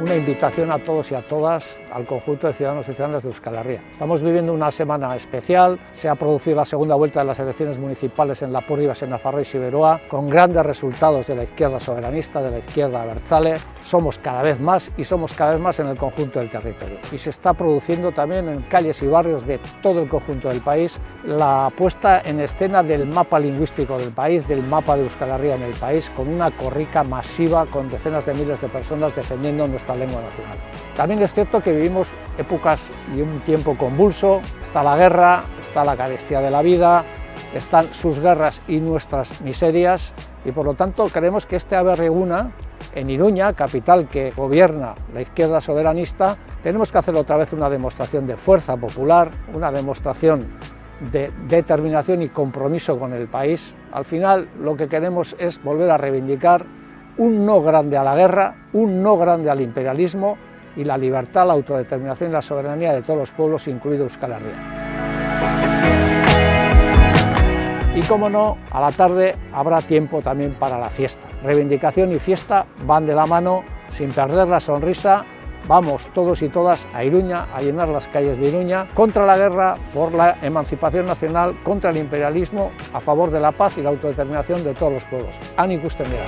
una invitación a todos y a todas, al conjunto de ciudadanos y ciudadanas de Euskal Herria. Estamos viviendo una semana especial, se ha producido la segunda vuelta de las elecciones municipales en Lapur, Basen, Nafarroa y Siberoa, con grandes resultados de la izquierda soberanista, de la izquierda abertzale. Somos cada vez más y somos cada vez más en el conjunto del territorio. Y se está produciendo también en calles y barrios de todo el conjunto del país la puesta en escena del mapa lingüístico del país, del mapa de Euskal Herria en el país, con una corrica masiva con decenas de miles de personas defendiendo nuestra lengua nacional. También es cierto que vivimos épocas y un tiempo convulso, está la guerra, está la carestía de la vida, están sus guerras y nuestras miserias, y por lo tanto creemos que este aberreguna en Iruña, capital que gobierna la izquierda soberanista, tenemos que hacer otra vez una demostración de fuerza popular, una demostración de determinación y compromiso con el país. Al final lo que queremos es volver a reivindicar un no grande a la guerra, un no grande al imperialismo y la libertad, la autodeterminación y la soberanía de todos los pueblos, incluido Euskal Herria. Y como no, a la tarde habrá tiempo también para la fiesta. Reivindicación y fiesta van de la mano, sin perder la sonrisa. Vamos todos y todas a Iruña, a llenar las calles de Iruña, contra la guerra, por la emancipación nacional, contra el imperialismo, a favor de la paz y la autodeterminación de todos los pueblos. Han ikusten dira.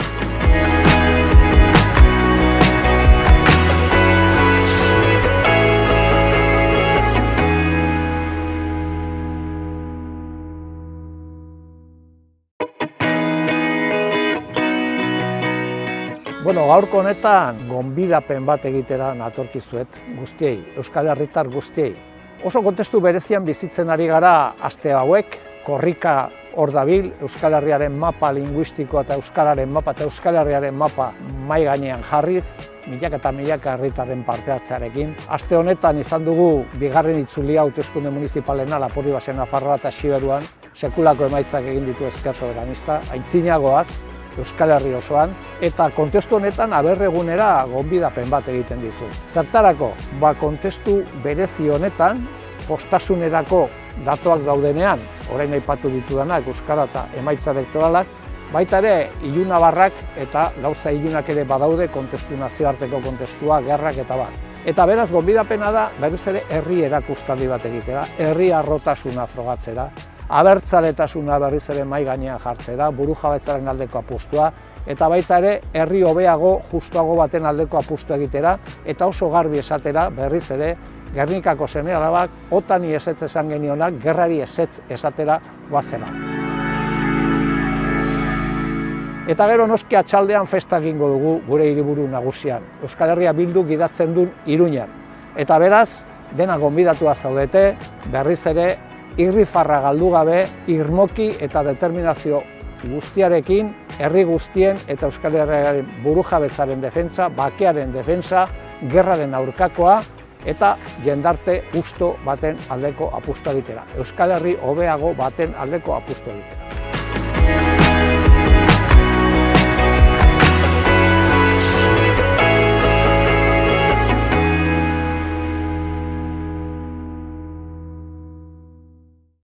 Bueno, gaurko honetan gonbidapen bat egitera natorkizuet guztiei, Euskal Herritar guztiei. Oso kontestu berezian bizitzen ari gara aste hauek, korrika hor dabil, Euskal Herriaren mapa linguistikoa eta Euskararen mapa eta Euskal Herriaren mapa mahai gainean jarriz, milaka eta milaka herritarren parte hartzearekin. Aste honetan izan dugu bigarren itzulia hauteskunde municipalena Lapur, Basen, Nafarroa eta Siberuan, sekulako emaitzak egin ditu ezker soberanista, aintzinagoaz, Euskal Herri osoan, eta kontestu honetan aberregunera gonbidapen bat egiten dizu. Zertarako, kontestu berezi honetan, postasunerako datuak daudenean, orain aipatu ditudanak, euskara eta emaitza elektoralak, baita ere ilunabarrak eta gauza ilunak ere badaude kontestu nazioarteko kontestua, gerrak eta bat. Eta beraz, gonbidapena da, berriz ere herri erakustaldi bat egitera, herri harrotasuna frogatzera, abertzaletasuna berriz ere mahai gainean jartzera, burujabetzaren aldeko apustua, eta baita ere herri hobeago, justuago baten aldeko apustua egitera, eta oso garbi esatera berriz ere Gernikako seme-alabak otani ezetz esan genionak, gerrari ezetz esatera goazela. Eta gero noski atxaldean festa egingo dugu gure hiriburu nagusian, Euskal Herria Bildu gidatzen duen Iruñan. Eta beraz, dena gonbidatua zaudete, berriz ere irrifarra galdu gabe, irmoki eta determinazio guztiarekin, herri guztien eta Euskal Herriaren burujabetzaren defentsa, bakearen defentsa, gerraren aurkakoa eta jendarte justo baten aldeko apustu egitera. Euskal Herri hobeago baten aldeko apustu egitera.